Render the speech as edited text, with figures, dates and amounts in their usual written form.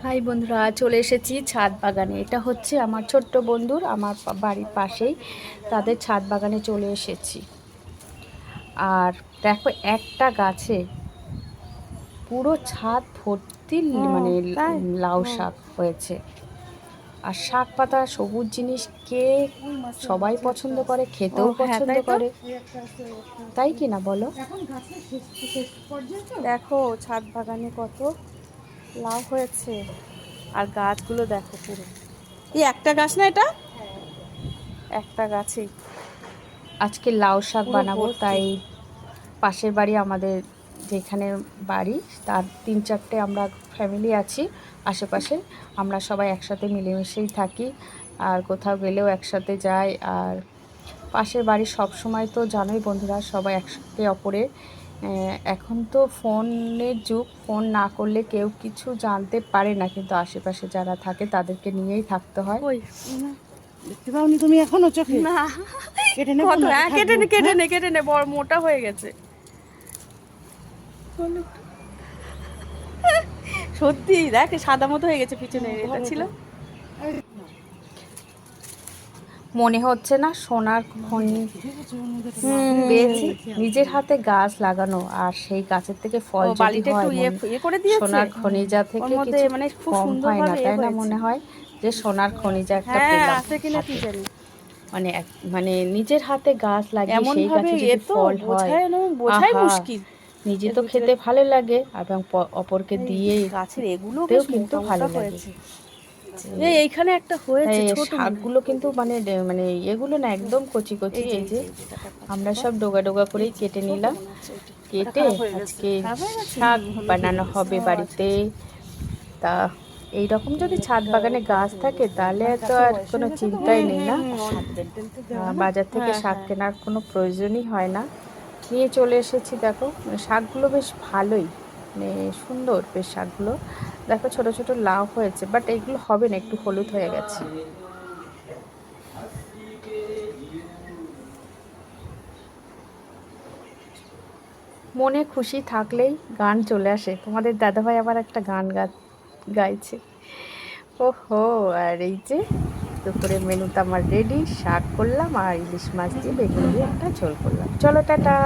High বন্ধুরা, চলে এসেছি ছাদ বাগানে। এটা হচ্ছে আমার ছোট্ট বন্ধুর, আমার বাড়ির পাশেই তাদের ছাদ বাগানে চলে এসেছি। আর দেখো, একটা গাছে পুরো ছাদ ভর্তি মানে লাউ শাক হয়েছে। আর শাক পাতা সবুজ জিনিস কে সবাই পছন্দ করে, খেতেও পছন্দ করে, তাই কি না বলো? দেখো ছাদ বাগানে কত লাউ হয়েছে, আর গাছগুলো দেখো পুরো। এই একটা গাছ না, এটা একটা গাছেই আজকে লাউ শাক বানাবো। তাই পাশের বাড়ি, আমাদের যেখানে বাড়ি তার 3-4টে আমরা ফ্যামিলি আছি আশেপাশে। আমরা সবাই একসাথে মিলেমিশেই থাকি, আর কোথাও গেলেও একসাথে যাই। আর পাশের বাড়ি সব সময় তো জানোই বন্ধুরা, সবাই একে অপরের। এখন তো ফোনের যুগ, ফোন না করলে কেউ কিছু জানতে পারে না, কিন্তু আশেপাশে যারা থাকে তাদেরকে নিয়েই থাকতে হয়। দেখতে পাওনি তুমি এখনো চোখে? না, কেটে নে, কেটে নে, বড় মোটা হয়ে গেছে। সত্যি দেখ, সাদা মতো হয়ে গেছে পিছনে। এটা ছিল, মনে হচ্ছে না সোনার খনি পেয়েছি। নিজের হাতে গাছ লাগানো, আর সেই গাছের থেকে ফল যদি হয়, সোনার খনিজা থেকে কিছু মানে কম হয় না, তাই না? মনে হয় যে সোনার খনিজা একটা পেলাম হাতে। মানে মানে নিজের হাতে গাছ লাগিয়ে সেই গাছে যদি ফল হয়, আহা, নিজে তো খেতে ভালো লাগে, এবং অপরকে দিয়ে গাছের এগুলো তেও কিন্তু ভালো লাগে। এইখানে একটা হয়েছে ছোট শাকগুলো কিন্তু মানে মানে এগুলো না, একদম কচি কচি। এই যে আমরা সব ডোগা ডোগা করেই কেটে নিলাম। কেটে আজকে শাক বানানো হবে বাড়িতে। তা এই রকম যদি ছাদ বাগানে গাছ থাকে, তাহলে তো আর কোনো চিন্তাই নেই না। বাজার থেকে শাক কেনার কোনো প্রয়োজনই হয় না। নিয়ে চলে এসেছি। দেখো শাকগুলো বেশ ভালোই, মানে সুন্দর বেশ শাকগুলো। দেখো ছোট ছোট লাউ হয়েছে, বাট এগুলো হবে না, একটু হলুদ হয়ে গেছে। মনে খুশি থাকলেই গান চলে আসে। তোমাদের দাদাভাই আবার একটা গান গাইছে। ওহো! আর এই যে দুপুরে মেনুটা আমার রেডি। শাক করলাম, আর ইলিশ মাছ দিয়ে বেগুন দিয়ে একটা ঝোল করলাম। চলো টাটা।